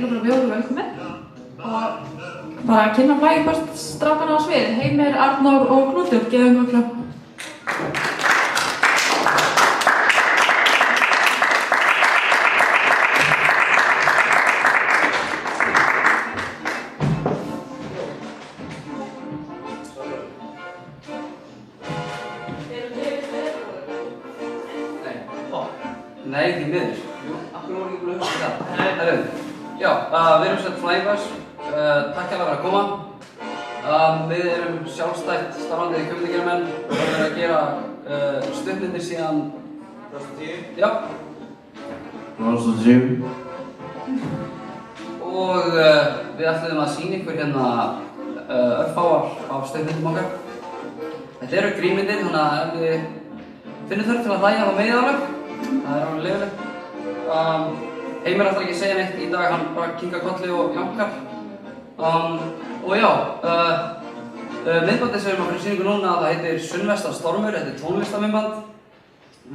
bara að bjóða velkomin og bara kynna Flying strákana á svið, Heimir, Arnór og Knútur, geðum við klapp. Nei, því miður. Jú, akkur voru ekki búin að hugsa það. Herru, já, við erum sett Flying Bus. Takk fyrir að koma. Við erum sjálfstætt starfandi kvikmyndagerðarmenn og við erum að gera stuttmyndir síðan 2010. Já. 2010. Og við ætlum að sýna ykkur hérna örfáar af stuttmyndum okkar. Þetta eru grínmyndir, þannig að ef við finnum þörf til að hlæja þá megið alveg. Það er alveg leyfilegt. Heimir ætlar ekki að segja neitt í dag, hann bara kinkar kolli og jankar. Og já, myndbandið sem við erum að fyrir sýningu núna, það heitir Sunnvestan stormur, þetta er tónlistarmyndband.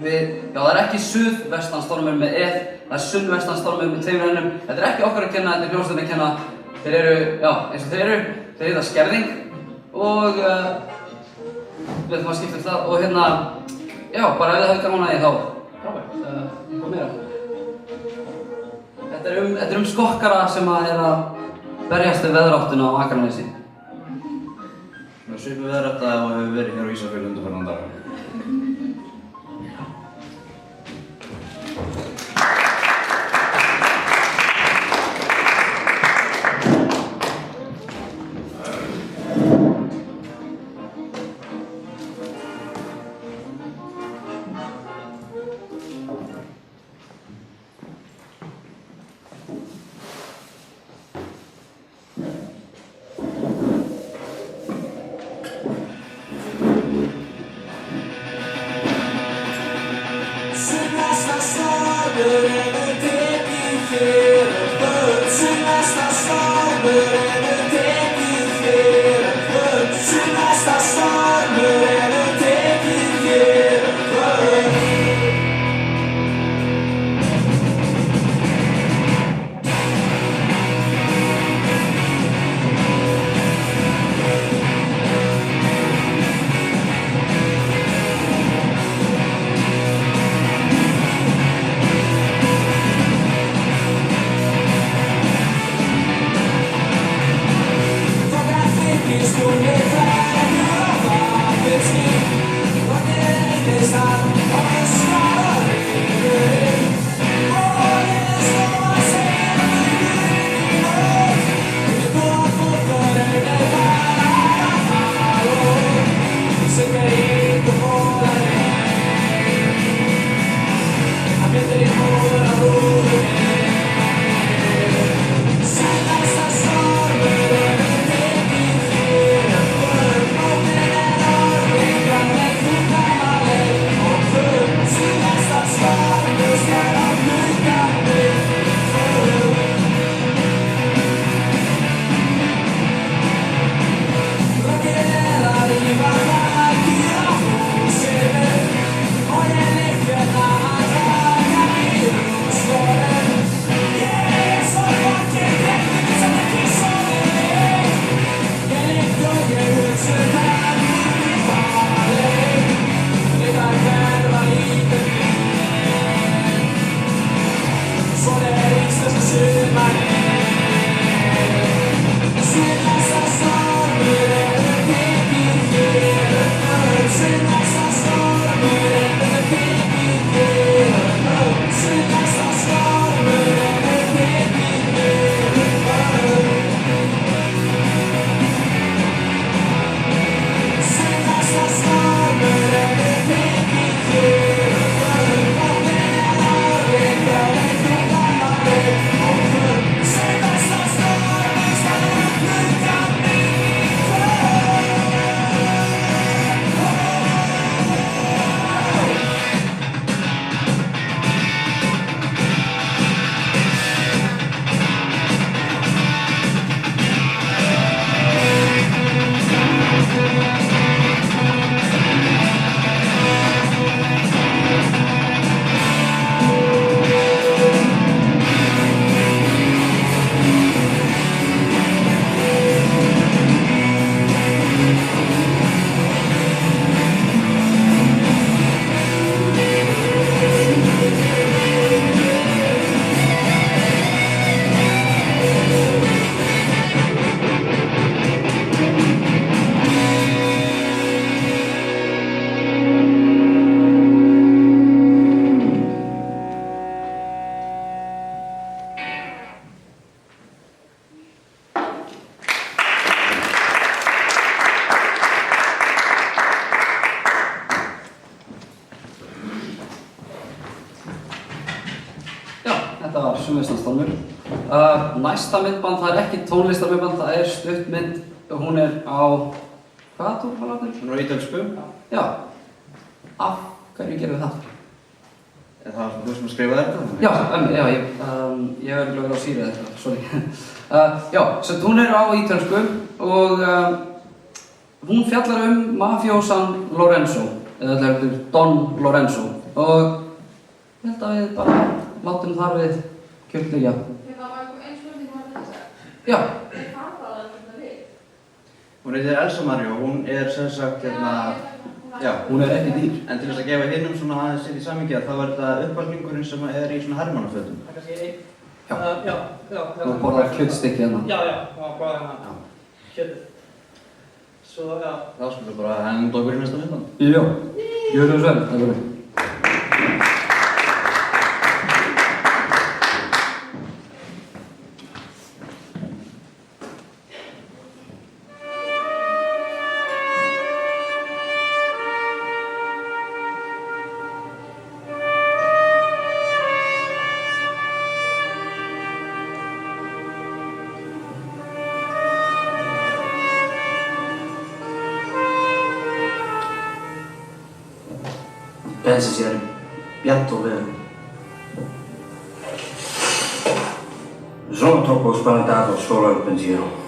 Já, það er ekki Suðvestan stormur með eð, það er Sunnvestan stormur með tveimur ennum. Þetta er ekki okkar að kenna, þetta er hljómsveitinni að kenna. Þeir eru, já, eins og þeir heita Skerðing. Og við ætlum að skipta um það og hérna, já, bara ef þið hafið gaman að því þá. Eitthvað meira. Þetta er skokkara sem er að berjast við veðráttuna á Akranesi. Það er svipað veðrátta ef við hefur verið hér á Ísafirði undanfarna daga. sunnvestan stormur. Næsta myndband, það ekki tónlistarmyndband, það stuttmynd. Hún á, hvað tungumál? Hún á ítölsku. Já. Af hverju gerum við það? Það var þú sem skrifaði þetta? Já, ég hef verið á Sýri þetta, sorry. Já, hún á ítölsku og hún fjallar mafjósan Lorenzo, eða Don Lorenzo. Og ég held að við bara látum þar við kjöldleikja. Það var einn spurning var þess að. Já. Þeir fara það við. Hún heitir Elsa Mario, hún sem sagt já, hún ekki dýr. En til þess að gefa hinnum svona aðeins inn í samhengi þá þetta uppalningurinn sem í svona hermannafötum. Það kannski einn. Já. Já. Þú borðar kjötstykki hérna. Já, og bara hérna kjötið. Svo, já. Þá skulum við bara henda okkur í næsta myndband. Já, gjörðu svo vel, takk fyrir. Pensa sia piatto vero. Sono troppo spaventato solo al pensiero.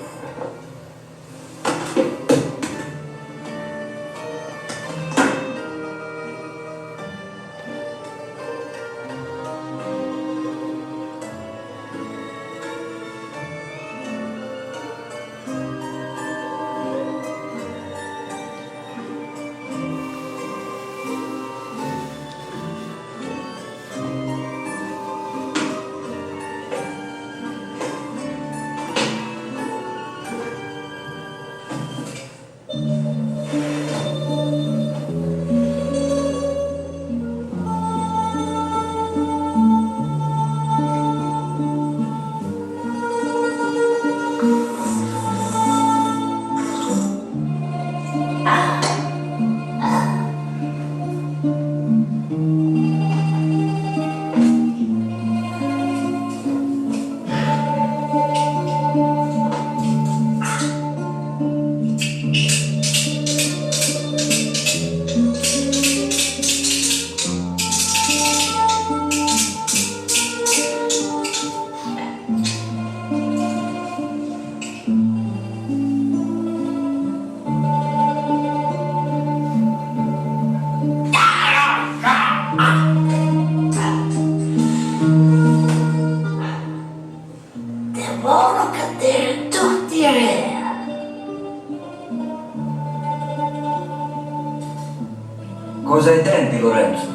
Cosa intendi, Lorenzo?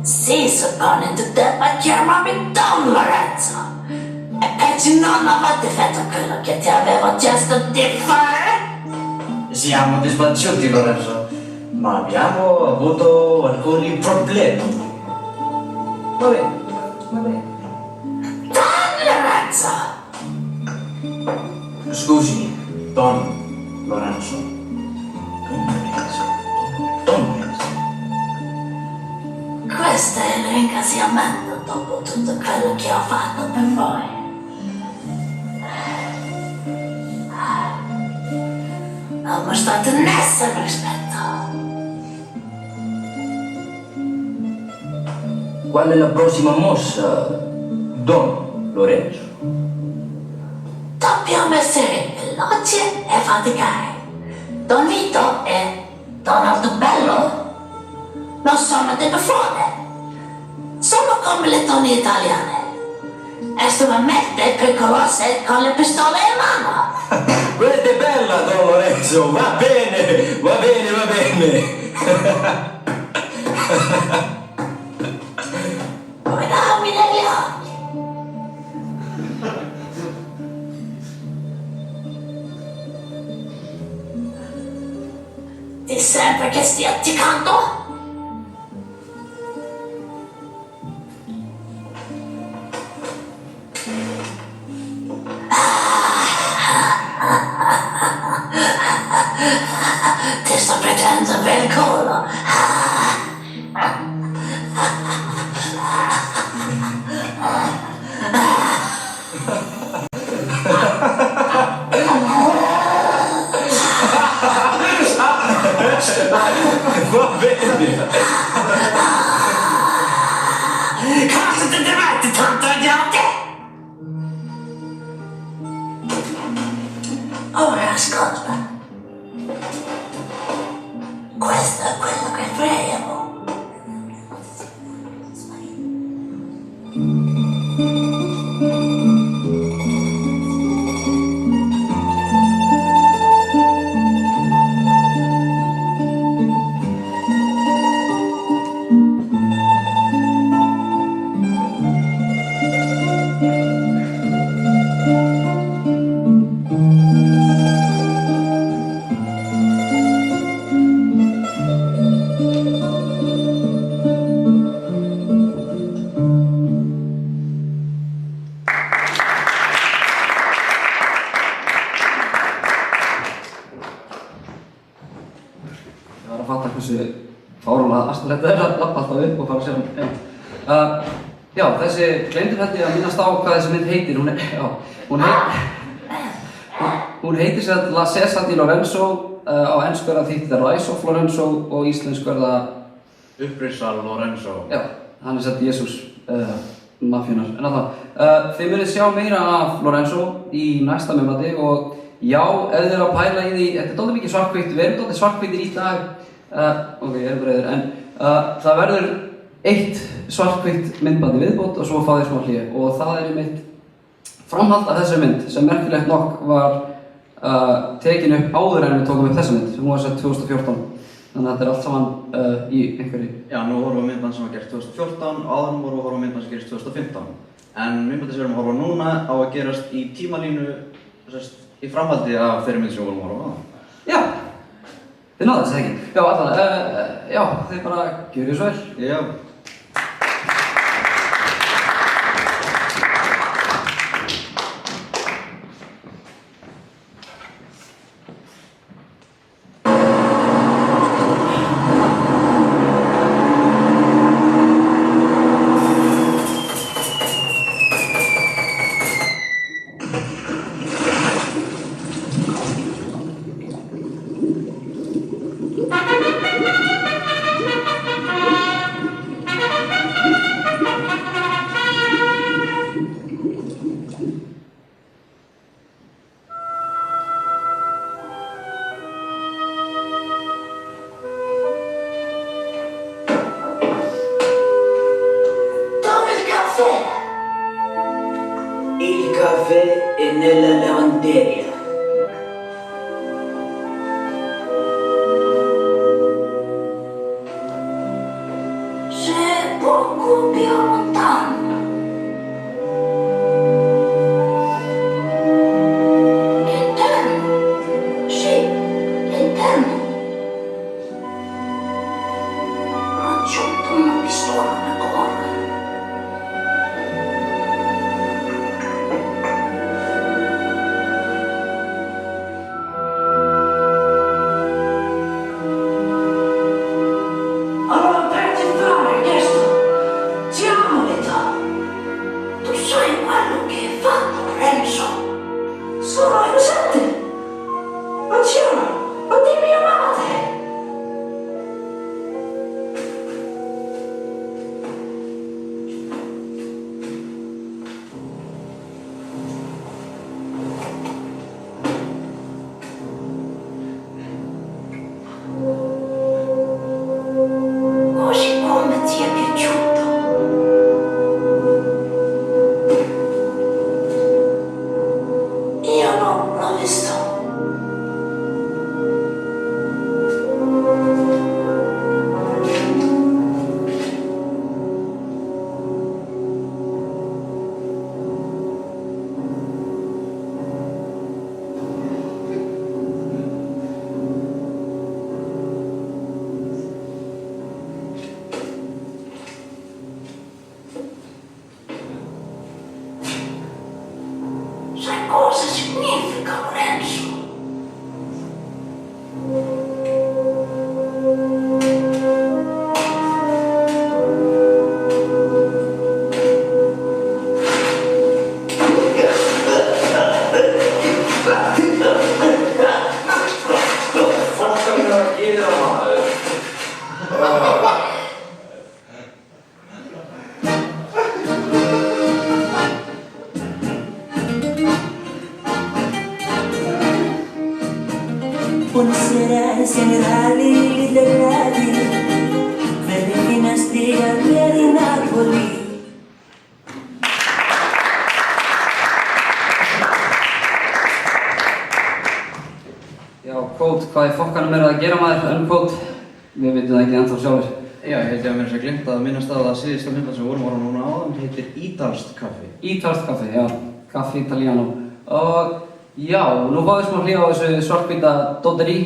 Sì, suppone tu debba chiamarmi Don Lorenzo. E pensi non avete fatto quello che ti avevo chiesto di fare? Siamo dispiaciuti, Lorenzo, ma abbiamo avuto alcuni problemi. Va bene, va bene. Don Lorenzo! Scusi, Don Lorenzo. Don Lorenzo. Don Lorenzo. Questo è il ringraziamento dopo tutto quello che ho fatto per voi. Ho mostrato nessun rispetto. Qual è la prossima mossa, Don Lorenzo? Dobbiamo essere veloci e faticare. Don Vito e Don Altobello non sono delle frode. Sono come le donne italiane. Estremamente pericolose con le pistole in mano. Questa è bella, Don Lorenzo, va bene, va bene, va bene. Guardami negli occhi. Ti sembra che stia ticando? Ti sto prendendo per il culo. Va bene! Cosa ti diverti tanto agli occhi? Ora ascolta. Questo è quello che credevo. Ég var að fatta hversu fáránlega astanlegt er að lappa alltaf upp og fara að sjá hann. Já, þessi gleymdi held ég að minnast á hvað þessi mynd heitir. Hún heitir sér La Cesa di Lorenzo, á ensku er það þýtt The Rise of Lorenzo og íslensku er það Upprisa Lorenzo. Já, hann er sett Jesús mafíunar. En alltaf, þið munið sjá meira af Lorenzo í næsta miðnætti og já, ef þið eru að pæla í því, þetta er dálítið mikið svarthvítt, við erum dálítið svarthvítir í dag, ok, ég er breiður, en það verður eitt svarthvítt myndband í viðbót og svo fá þið smá hlé og það er einmitt framhald af þessari mynd sem merkilegt nokk var tekin upp áður en við tókum upp þessa mynd sem var sett 2014. Þannig að þetta er allt saman í einhverju. Já, nú horfum við myndband sem var gert 2014 og áður vorum við að horfa á myndband sem gerist 2015. En myndbandið sem við erum að horfa á núna á að gerast í tímalínu í framhaldi af þeirri mynd sem við vorum að horfa á það. Já, þið náðu þessi ekki. Já, allan, já, þið bara gjörið svo vel. Já. Il caffè è nella lavanderia. C'è poco più lontano. L'interno. Sì, l'interno. Ho aggiunto una pistola da correre. Allora, per fare questo, siamo hvað í fokkanum að gera maður, unquote. Við vitum það ekki ennþá sjálfur. Já, ég held ég að mér að glemt að minnast á það síðasta myndband sem við vorum að horfa núna áðan heitir Ítalskt kaffi. Ítalskt kaffi, já. Kaffi Italiano. Og já, nú fáum við smá hlýja á þessu svartkvíta dótterí.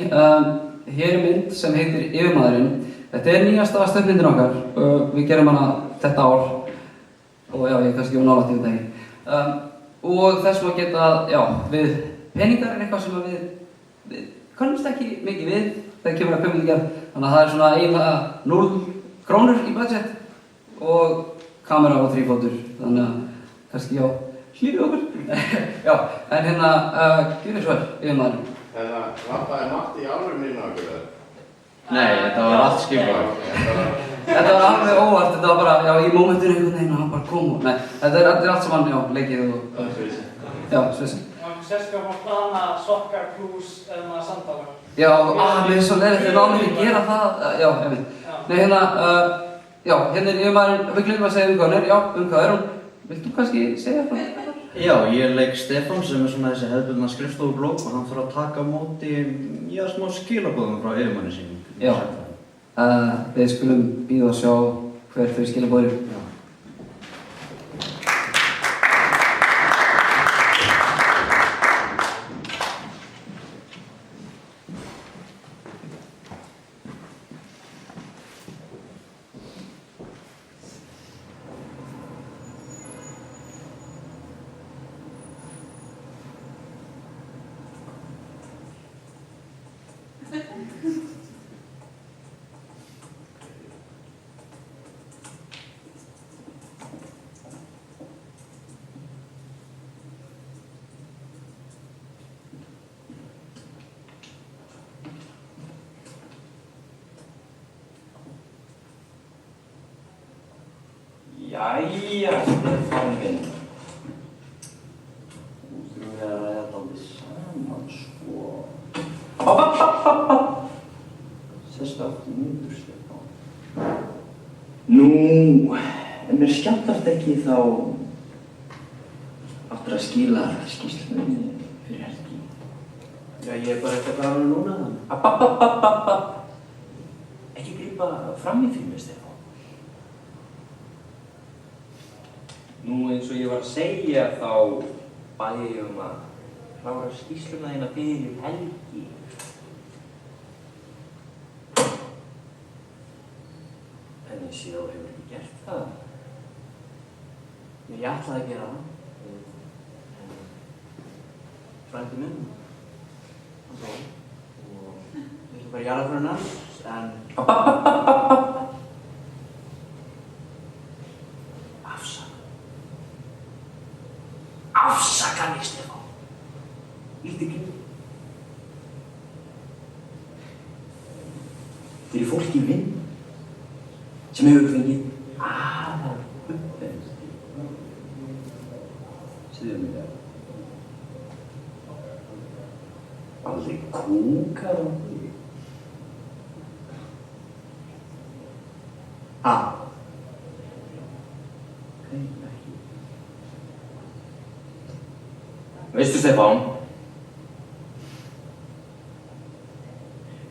Hér er mynd sem heitir Yfirmaðurinn. Þetta er nýjasta stöðmyndin okkar. Við gerum hana þetta ár. Og já, ég er kannski nálægt í þetta ekki. Og þess að geta, já, við peningar er eitthvað sem við kannumst ekki mikið við þegar kemur að kvikmyndagerð. Þannig að það er svona eiginlega 0 krónur í budget og kamera og 3 fótur. Þannig að kannski, já, hlýfið okkur. Já, en hérna, gjörðu svo vel, Yfirmaðurinn. Þannig að lappaði Matti í alvörunni inn á okkur eða? Nei, þetta var allt skipulagt. Þetta var alveg óvart, þetta var bara, já, í mómentinu einhvern veginn og hann bara kom og, nei, þetta er allt saman, já, leikið og... Það er svissi. Já, svissi. Sérstaklega að plana sokkar pluss eða samtala. Já, mér er svo leiðilegt, við náðum ekki að gera það, já, ég veit. Nei, hérna, já, hérna er Yfirmaðurinn, við glemum að segja hvað hún er, já, hvað er hún? Viltu kannski segja eitthvað? Já, ég leik Stefán sem er svona þessi hefðbundna skrifstofublokk og hann þarf að taka á móti, já, smá skilaboðum frá yfirmanni sínum. Já, við skulum bíða og sjá hver þau skilaboðir eru. Jæja, Stefán minn. Nú þurfum við að ræða dálítið saman, sko. Sestu aftur niður, Stefán. Nú, ef mér skjáttast ekki þá áttur að skila skýrslunni fyrir helgi. Já, ég er bara eitthvað klára núna þannig. Ekki grípa fram í fyrir mig, Stefán. Nú eins og ég var að segja þá bað ég að klára skýrsluna þína fyrir helgi. En ég sé að þú hefur ekki gert það. Ég ætlaði að gera það. Frændi minn. Og ég ætla bara að gera fyrir hans, en... Afsaka mig, Stefán. Lítið ekki. Fyrir fólk í vinn sem hefur fengið aðal uppeldi. Segðu mér það. Aldrei kúkað á því. Veistu, Stefán,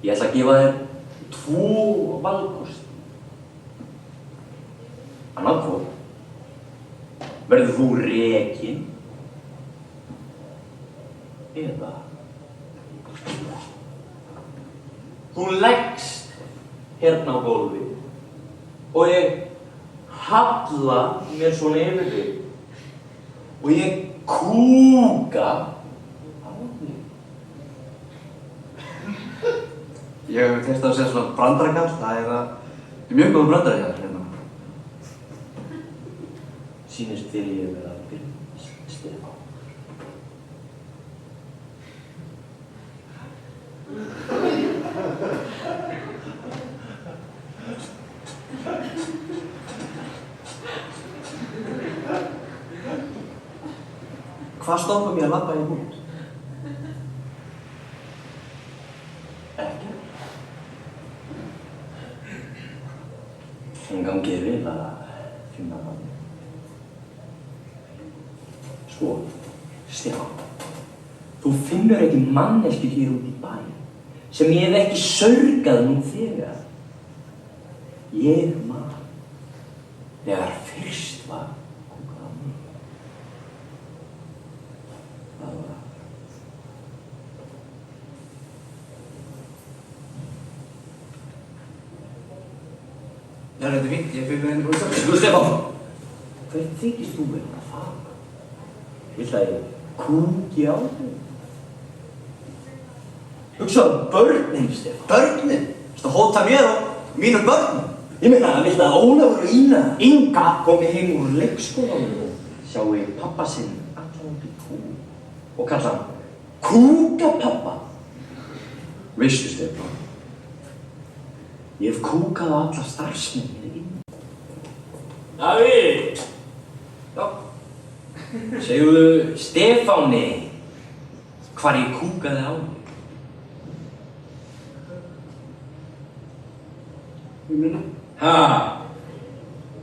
ég ætla að gefa þér 2 valkosti. Annarkvort verður þú rekinn eða þú leggst hérna á gólfi og ég halla mér svona yfir þig og ég kúka á þig. Ég hef kert að segja svona brandarakall, það er mjög góð brandarakall hérna. Sýnist þér ég vera að byrja, Stefán? Hvað stoppar mér að labba í út? Ekki. En gangi þér vel að finna hann. Sko, Stefán, þú finnur ekki mannesku hér út í bæ sem ég hef ekki saurgað nú þegar. Ég man þegar fyrst var kúkað á mig. Það var Já, þetta er fínt, ég fyrir henni búið saman. Sko Stefán, hvert þykist þú vera að fara? Vill að ég kúki á þig? Hugsaðu börnin, Stefán. Börnin? Þú hóta mér og mínum börnum? Ég meina, vill að Ólafur og Inga komi heim úr leikskólanum og sjái pappa sinn allan út í kú og kalla hann Kúkapappa. Veistu, Stefán, ég hef kúkað á alla starfsmenn hér inni. Davíð! Já? Segðu Stefáni hvar ég kúkaði á mig. Ha?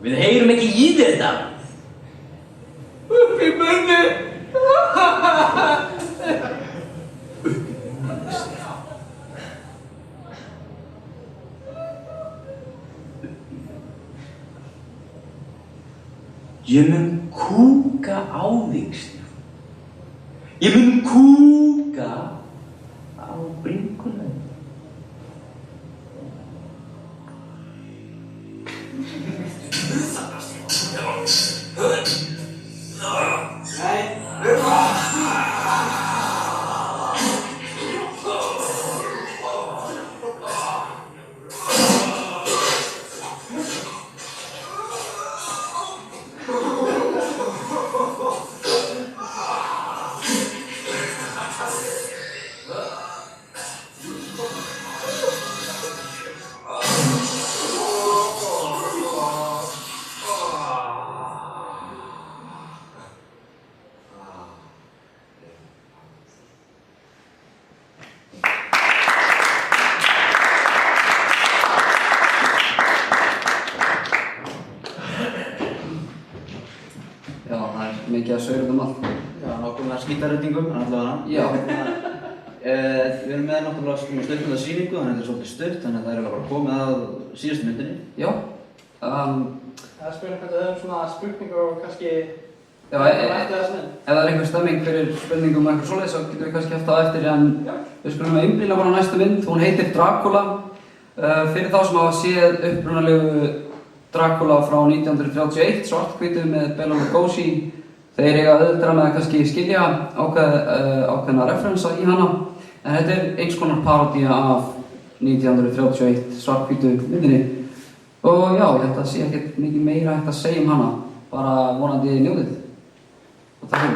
Við heyrum ekki í þetta. Upp í munni. Upp í munni, Stefán. Ég mun kúka á þig, Stefán. Ég mun kúka á bringuna. Já, það er mikið að saura um allt. Já, nákvæmlega skítarreitingum, en allavega. Já. Við erum með náttúrulega stuttmynda sýningu, þannig að þetta er svolítið stutt, þannig að það er eiginlega bara komið að síðustu myndinni. Já. Það er spurning hvort það er svona spurningu og kannski Já, eftir þess mynd. ef það er einhver stemming fyrir spurningum og eitthvað svoleiðis, þá getum við kannski haft það eftir, en við skulum að einblína bara á næstu mynd. Hún heitir Dracula. Fyrir þá sem hafa séð upprunalegu Dracula frá 1931, svarthvítu með Bela Lugosi, þeir eiga auðvitað með að kannski skilja ákveðna referensa í hana, en þetta er eins konar parodía af 1931 svarthvítu myndinni. Og já, ég held að sé ekkert mikið meira hægt að segja um hana, bara vonandi njóðið. Og það er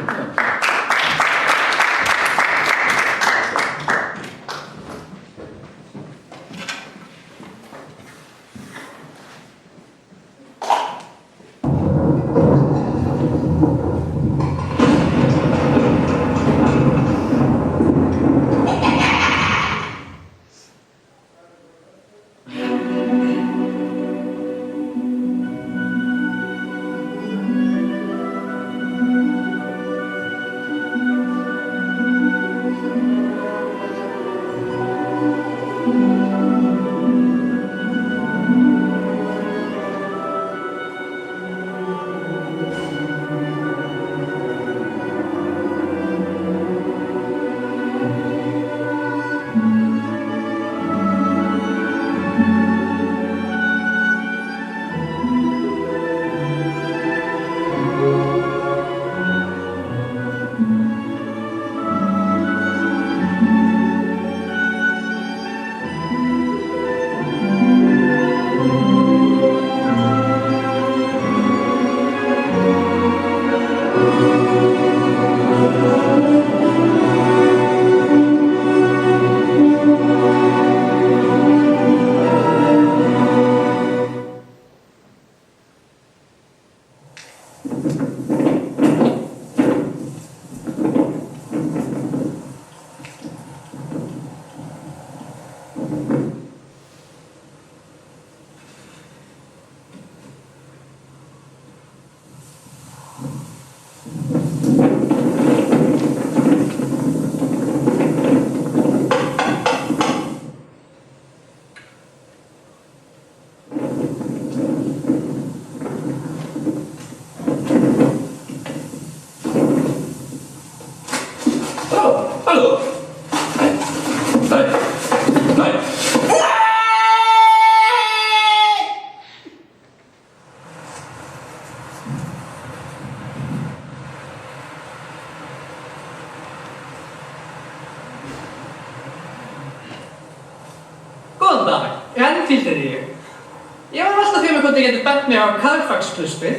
til mig hvort þið getur bent mig á Karlfax-klaustrið.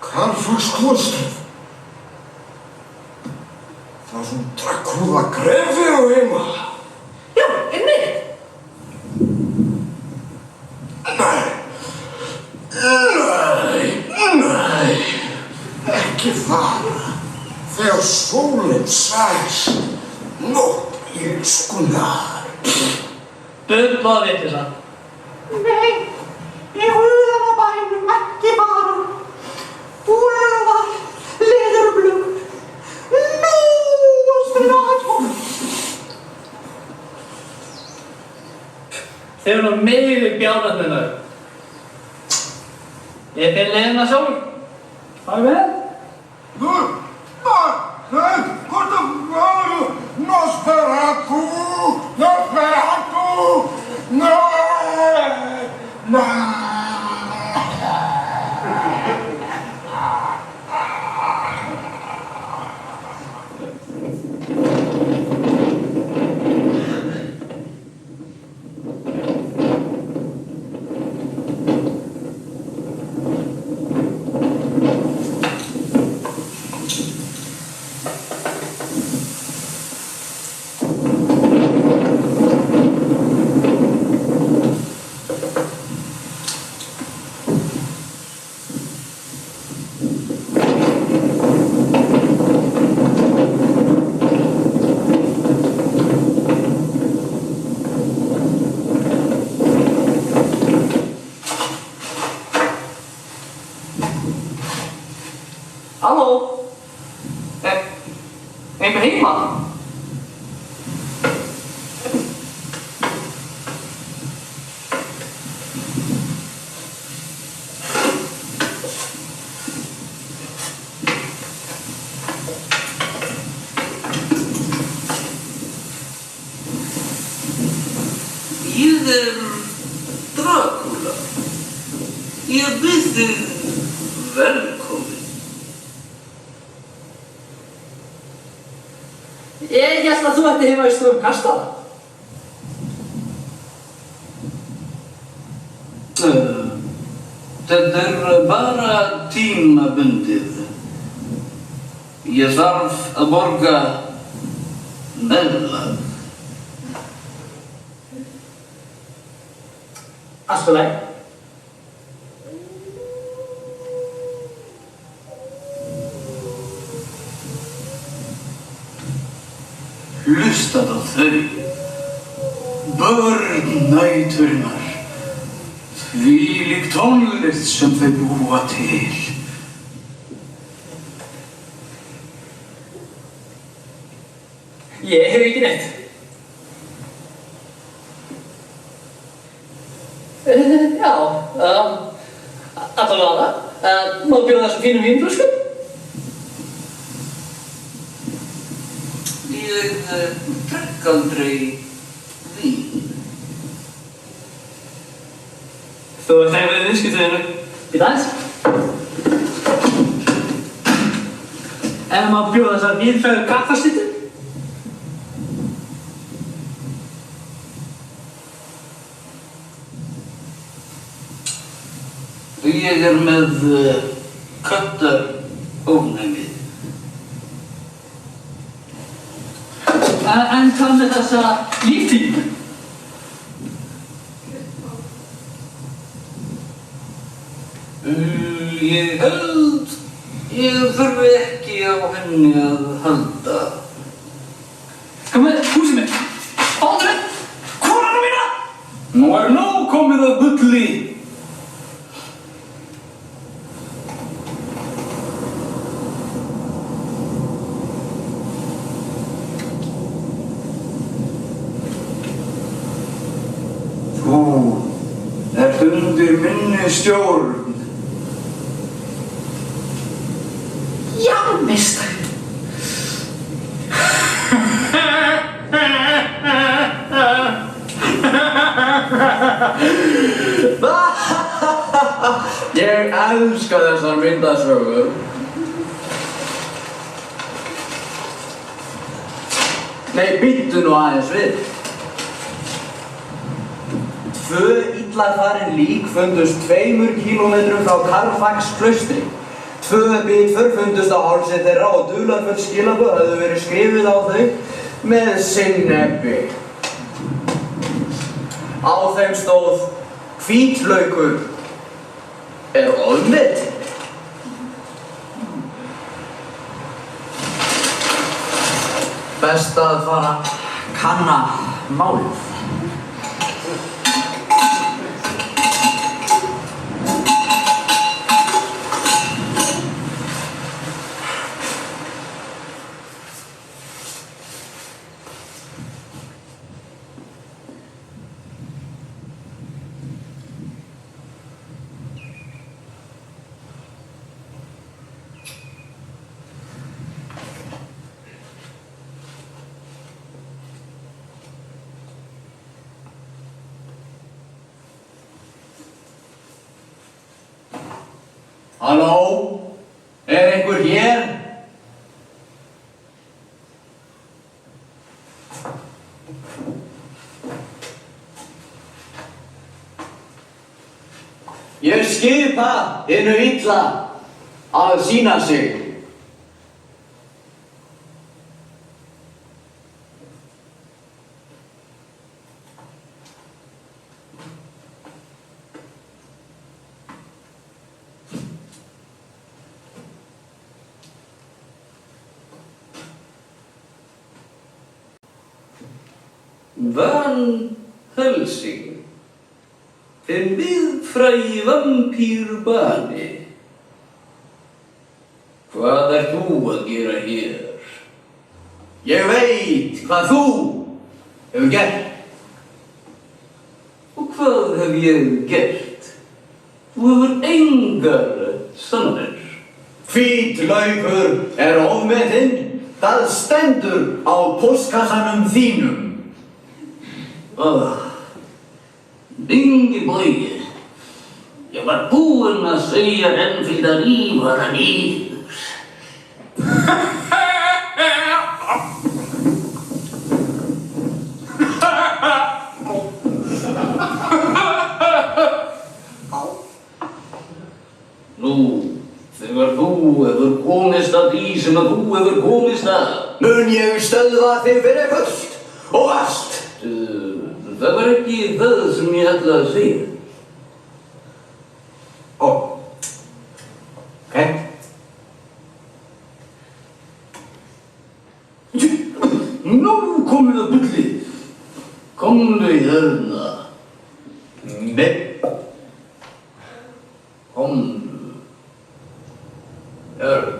Karlfax-klaustrið? Það sem Dracula grefi á heima? Já, einmitt. Nei, ekki fara. Þegar sólinn sæst, nótt illskunnar. Bulla vitleysa. Nei, í hugan á bænum ekki fara. Úlfar, leðurblöð, nú strátt. Þið eru nú mikið bjánað með þau. Ég finn leiðina sjálfur. Hvað með? Nei, hvort að varu? Nosferatu! Nei! Halló? Einhver heima? Ég Dracula. Ég býð þig velkomin. Ég held að þú ætti heima í stofum kastala. Þetta bara tímabundið. Ég þarf að borga meðlag. Allt í lagi. Hlustað á þau. Börn næturinnar. Þvílík tónlist sem þau búa til. Ég hef ekki neitt. Já, allavega. Má bjóða þessum fínum vínflöskum? Ég drekk aldrei vín. Þú ert þegar við viðskiptuðinu. Býta aðeins. Má bjóða þessar víðfæðu kaffastýttu? Ég með köttarónæmi. En hvað með þessa líftíma? Ég held ég þurfi ekki á henni að halda. Hvað með húsið mitt? Báturinn? Konuna mína? Nú nóg komið að bulli. Þú ert undir minni stjórn. Já, meistari. Ég elska þessar myndasögur. Nei, býttu nú aðeins við. 2 illa farin lík fundust 2 kílómetrum frá Carfax klaustri. 2 bitför fundust á hálsi þeirra og dularfull skilaboð höfðu verið skrifuð á þau með sinneppi. Á þeim stóð: hvítlaukur er ofmetinn. Best að fara að kanna málið. Halló? Einhver hér? Ég skipa hinu illa að sýna sig. Van Helsing, þinn viðfrægi vampírbani. Hvað ert þú að gera hér? Ég veit hvað þú hefur gert. Og hvað hef ég gert? Þú hefur engar sannanir. Hvítlaukur er ofmetinn. Það stendur á póstkassanum þínum. Ingi Bogi, ég var búinn að segja henn fyrir að rífa hann niður. Nú, þegar þú hefur komist að því sem að þú hefur komist að, mun ég stöðva þig fyrir fullt og allt. Það var ekki það sem ég ætlaði að segja. Ok. Nú komið að bulli. Komdu hérna. Nei. Komdu. Hérna.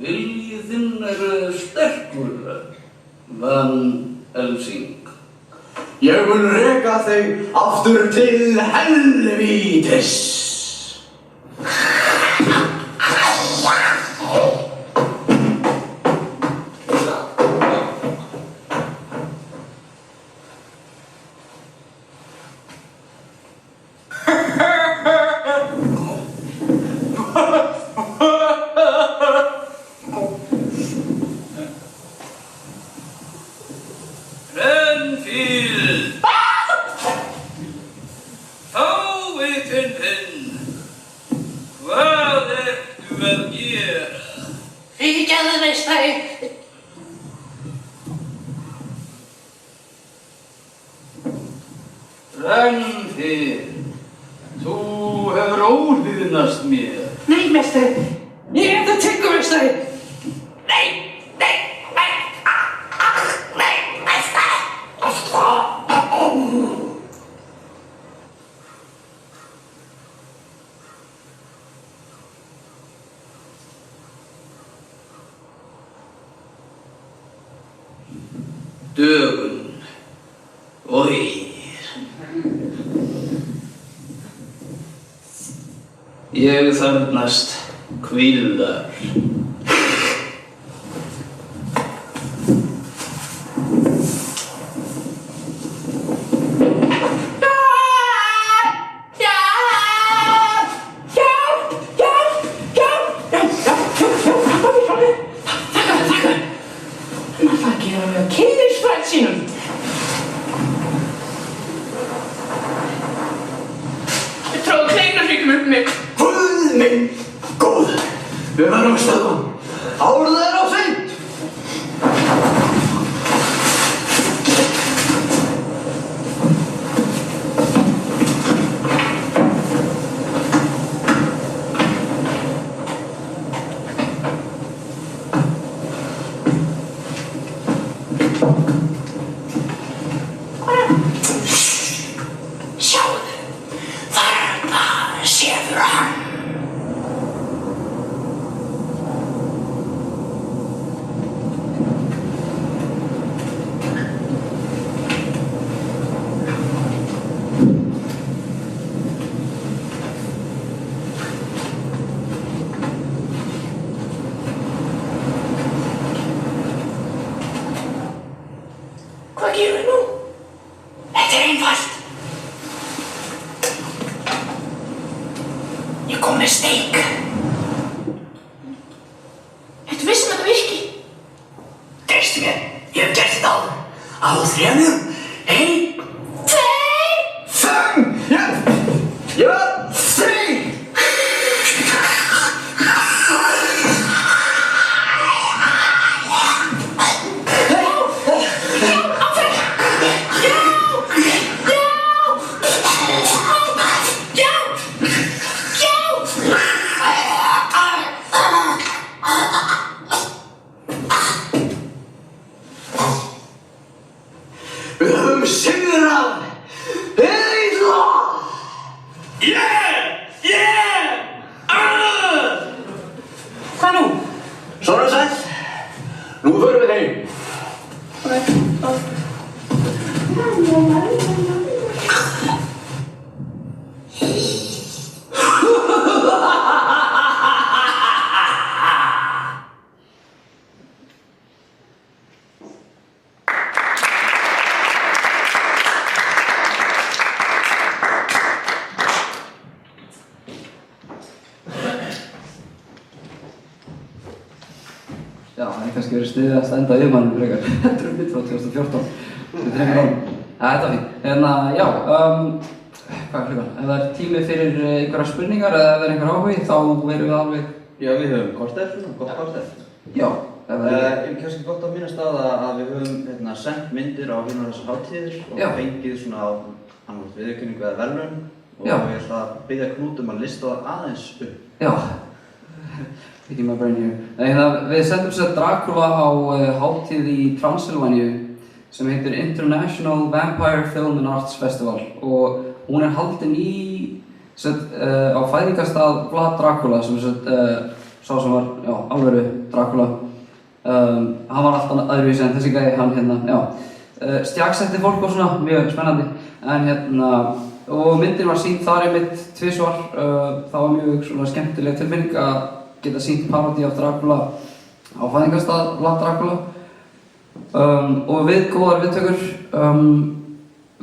Viljið þinn er sterkur, Van Helsing. Ég mun reka þig aftur til helvítis. Ragnhildur, þú hefur óhlýðnast mér. Nei, meistari. Ég er það tyggur, meistari. Nei, meistari. Dögun, oi. Ég þarfnast hvíldar. Guð minn góður, við verðum að stöðva hann áður en það er of seint. Sjáðu, þarna sefur hann. Hvað gerum við nú? Þetta er einfalt. Ég kom með steik. Ertu viss um að þetta virki? Treystu mér, ég hef gert þetta áður. Á 3, 1, 2, 3. Við höfum sigrað Hydra! Hvað nú? Svona sæll, nú förum við heim. Já, það er kannski verið sniðið að stenda yfirmannum frekar. Þetta er mitt frá 2014. Þetta er 3 árum. Þetta er fínt. Já, hvað er klukkan? Ef það er tími fyrir einhverja spurningar eða ef það er einhver áhugi, þá verum við alveg... Já, við höfum korter, gott korter. Já, ef það er... Ég kannski gott að minnast að við höfum sendt myndir á þessar hátíðir og fengið svona annars viðurkenningu eða verðlaun og ég ætla að biðja Knút að lista það aðeins upp. Já. Picking my brain here. Við sendum sér Dracula á hátíð í Transylvaníu sem heitir International Vampire Film and Arts Festival og hún er haldin á fæðingarstað Vlad Dracula sem sá sem var alvöru Dracula. Hann var alltaf öðruvísi en þessi gæi, hann stjaksetti fólk og svona, mjög spennandi. Og myndin var sýnd þar einmitt tvisvar. Það var mjög svona skemmtileg tilfinning að geta sýnt parodí af Dracula á fæðingarstað Vlad Dracula. Og við góðar viðtökur.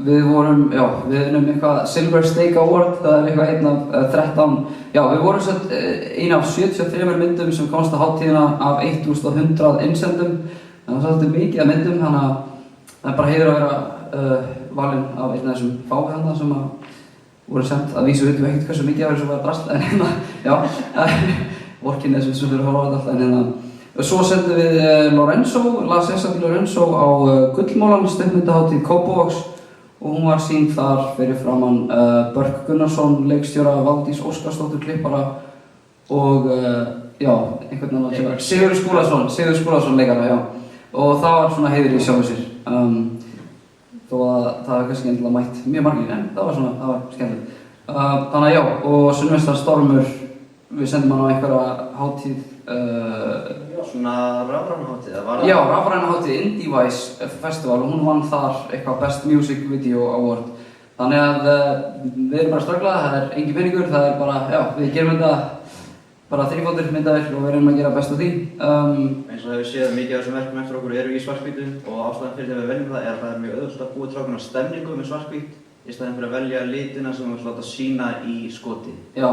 Við unnum eitthvað Silver Steak Award, það er eitthvað 1 af 13. Já, við vorum ein af 73 myndum sem komst á hátíðina af 1100 innsendum. Þannig að það er svolítið mikið af myndum, þannig að það er bara heiður að vera valinn af einn af þessum fáið þarna sem voru sendt. Að vísu veitum við ekkert hversu mikið af þessu var drasl, en vorkinn þessum sem fyrir að horfa á þetta alltaf. Svo sendum við La César di Lorenzo á Gullmólan stuttmyndahátíð Kópavogs og hún var sýnd þar fyrir framann Börk Gunnarsson, leikstjóra, Valdís Óskarsdóttir klippara og einhvern annan sem var Sigurður Skúlason leikara, og það var svona heiður í sjálfu sér. Þó að það var kannski endilega mætt mjög margir, en það var skemmtilegt. Þannig að og Sunnvestar Stormur, við sendum hann á einhverja hátíð. Svona rafræna hátíð, eða var það? Já, rafræna hátíð, IndieWise Festival, og hún vann þar eitthvað Best Music Video Award. Þannig að við erum bara að ströggla, það er engin peningur, það er bara, já, við gerum þetta bara þrífótur myndavél og við reynum að gera best úr því. Eins og hefur séð mikið af þessum verkum eftir okkur eru í svarthvítu og ástæðan fyrir þegar við veljum það er að það er mjög auðvelt að búa til ákveðna stemningu með svarthvít í staðinn fyrir að velja litina sem við viljum láta sína í skoti. Já.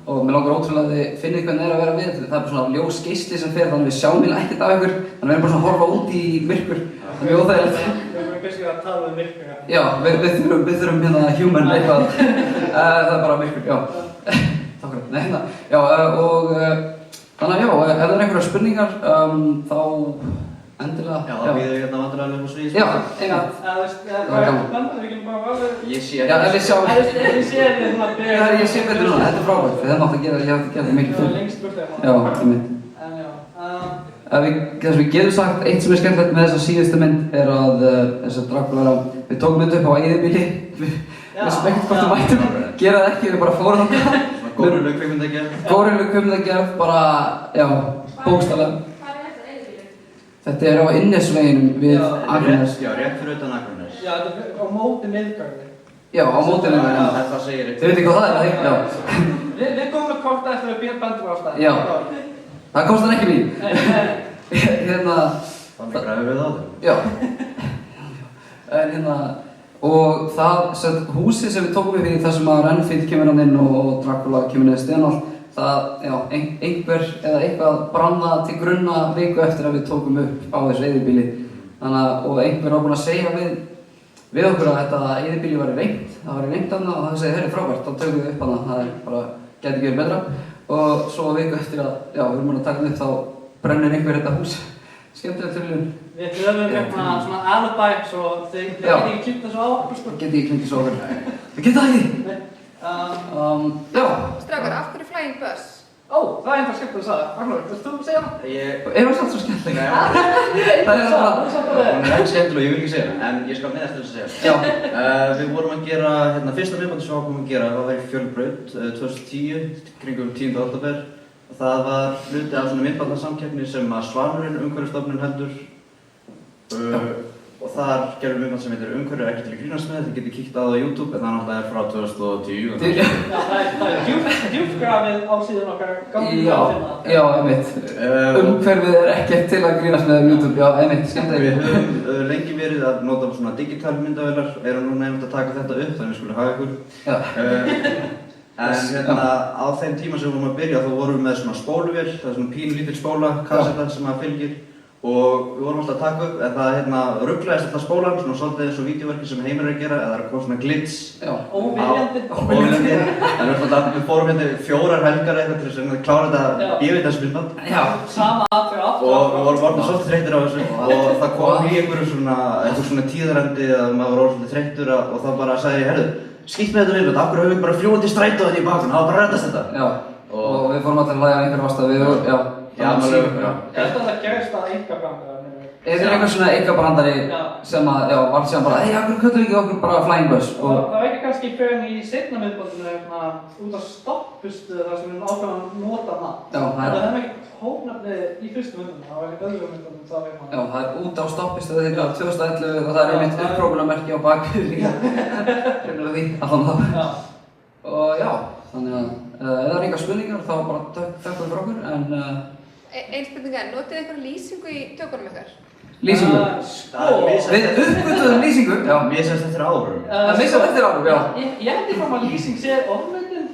Og mér langar ótrúlega að þið finnið hvernig það er að vera við þetta. Það er bara svona ljós geisli sem fer, þannig við sjáum eiginlega ekkert af ykkur, þannig við erum bara svona að horfa út í myrkur. Það er mjög óþægilegt. Við erum basically að tala um myrkur. Já, við þurfum hérna human eitthvað. Það er bara myrkur, já. Takk fyrir. Nei, hérna. Já, og þannig að já, ef það er einhverjar spurningar, þá endilega. Já, þá býðum við hérna vandræðilega upp á svið. Já, einmitt. Það er gaman. Við getum bara alveg... Ég sé Já, ef við sjáum... Ég sé þið svona að byrja... Já, ég sé betur núna, þetta er frábært. Við hefum átt að gera, ég hef átt að gera þetta mikið Það er lengst burt eða. Já, einmitt. En já... Þess við getum sagt, eitt sem er skemmtilegt með þessa síðustu mynd er að þessar Dracula, við tókum mynd upp á eyðibýli. Við vissum ekkert hvort við mættum gera það ekki, við bara fórum þangað. Svona góðröðleg kvikmyndagerð. Góðröðleg kvikmyndagerð, bara, já, bókstaflega. Hvað er þetta eyðibýli? Þetta er á Innesveginum við Akranes. Já, rétt fyrir utan Akranes. Já, þetta er á móti miðgarði. Já, á móti miðgarði. Það segir eitt. Þið veitir hvað það er, já. Við komum með korta eftir að bendum á staði. Já. Það kostar ekki mín. Hérna... Þannig græfum við það. Já. En hérna... Og það, húsið sem við tókum upp í þar sem að Renfield kemur hann inn og Dracula kemur niður Stenhall, það, já, einhver eða eitthvað brann það til grunna viku eftir að við tókum upp á þessu eyðibýli. Þannig að, og einhver var búinn að segja við okkur að þetta eyðibýli væri reynt. Það væri reynt þarna og það segði, heyrðu frábært, þá tökum við upp hana, það er bara, gæti ekki verið betra. Og svo viku eftir að, já, við erum búin að taka þetta upp, þá brennir einhver þetta hús. Skemmtilega tilhugsun. Við höfum hérna svona alibi, svo þið geti ekki klímt þessu á okkur, sko. Geti ekki klímt þessu á okkur. Við getum það ekki! Nei. Já. Strákar, af hverju Flying Bus? Ó, það er eitthvað skemmtilega að sagða. Arnór, viltu þú segja það? Er það samt svo skemmtilega? Það er bara... Hún er ekki skemmtilega, ég vil ekki segja það, en ég skal neðast til þess að segja það. Já. Við vorum að gera, fyrsta myndbandi sem við ákváðum að gera, það var í Fjölbraut 2010, kringum 10. október. Það var hluti af svona myndbandasamkeppni sem að Svanurinn, Umhverfisstofnun heldur. Og þar gerum við myndband sem heitir Umhverfið ekki til að grínast með, þið getið kíkt á það á YouTube, en það náttúrulega er frá 2010. Já, það er djúpgrafið á síðan okkar gamla að finna það. Já, einmitt. Umhverfið er ekkert til að grínast með á YouTube, já, einmitt, skemmtilega. Við höfum lengi verið að nota svona digital myndavélar, erum núna einmitt að taka þetta upp, þannig við skulum hafa ykkur. Já. En á þeim tíma sem við vorum að byrja, þá vorum við með svona spóluvél, það er svona pínlítil spóla, kassetta sem að fylgir. Og við vorum alltaf að taka upp, en það rugglaðist alltaf spólan, svona svolítið eins og vídeóverki sem Heimir er að gera, eða það kom svona glitch. Já, óviljandi. Óviljandi. En við fórum hérna 4 helgar eitthvað til þess að klára þetta bíómyndaspilband. Já, sama aftur. Og við vorum orðin svolítið þreyttir á þessu, og það kom í einhverju svona tíðarendi að maður var orðin svolítið þreyttur og þá bara sagði ég, herru, skýtt með þetta viðbjönd, af hverju höfum við bara fljúgandi strætó þetta í bakgrunn, það var bara að reddast þetta. Já, og við fórum alltaf að hlæja einhverju ástæðu, já. Já, alveg. Ég held að það gerist að einkabrandari. Er það einhver svona einkabrandari sem að, já, var síðan bara, af hverju köllum við ekki okkur bara Flying Bus? Það var ekki kannski fyrir enn í seinna miðbandinu út af stoppustu þar sem við ákveðum að nota það. Já, það er... Það er ekkert hófnafni í fyrstu myndinu, það var ekkert öðru myndinu þá við Já, það er út á stoppustu þetta 2011 og það er einmitt upprópunarmerki á bakvið líka. Hreinlega því, allan það. Og já, þannig að ef það er engar spurningar þá bara þökkum við fyrir okkur, en... Ein spurning er, notið þið einhverja lýsingu í tökunum ykkar? Lýsingu? Við uppgötuðum lýsingu, já. Misjast eftir árum. Misjast eftir árum, já. Ég held fram að lýsing sé orðmyndin,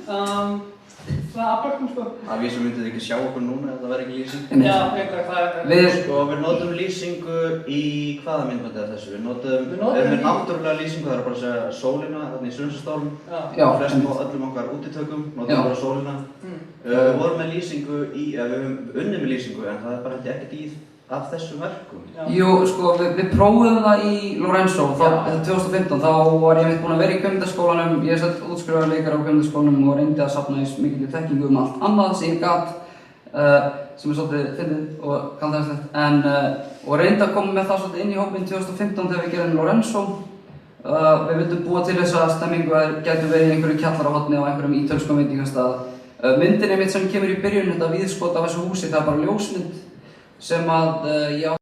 svona aðbörnum sko. Að vísu myndið þið ekki sjá okkur núna ef það verði ekki lýsing. Já, það er... Við notum lýsingu í hvaða myndbandi er þessu? Við notum með náttúrulega lýsingu, það er bara að segja sólina, þarna í Sunnusstólum. Flestum og öllum okkar útitökum, notum bara sólina. Við vorum með lýsingu í, við höfum unnið með lýsingu, en það er bara held ég ekkert í af þessum verkum. Jú, sko, við prófuðum það í Lorenzo, 2015, þá var ég búinn að vera í kvikmyndaskólanum, ég er útskrifaður leikari á kvikmyndaskólanum og reyndi að safna í mikilli þekkingu allt annað sem ég gat, sem er svolítið fyndið og kaldhæðislegt, og reyndi að koma með það svolítið inn í hópinn 2015 þegar við gerðum Lorenzo. Við vildum búa til þess að stemmingu að gætu verið í einhverju kjallarahotni á einhverjum ítölskum veitingastað. Myndin einmitt sem kemur í byrjun, þetta viðskot af þessu húsi, það er bara ljósmynd sem að ég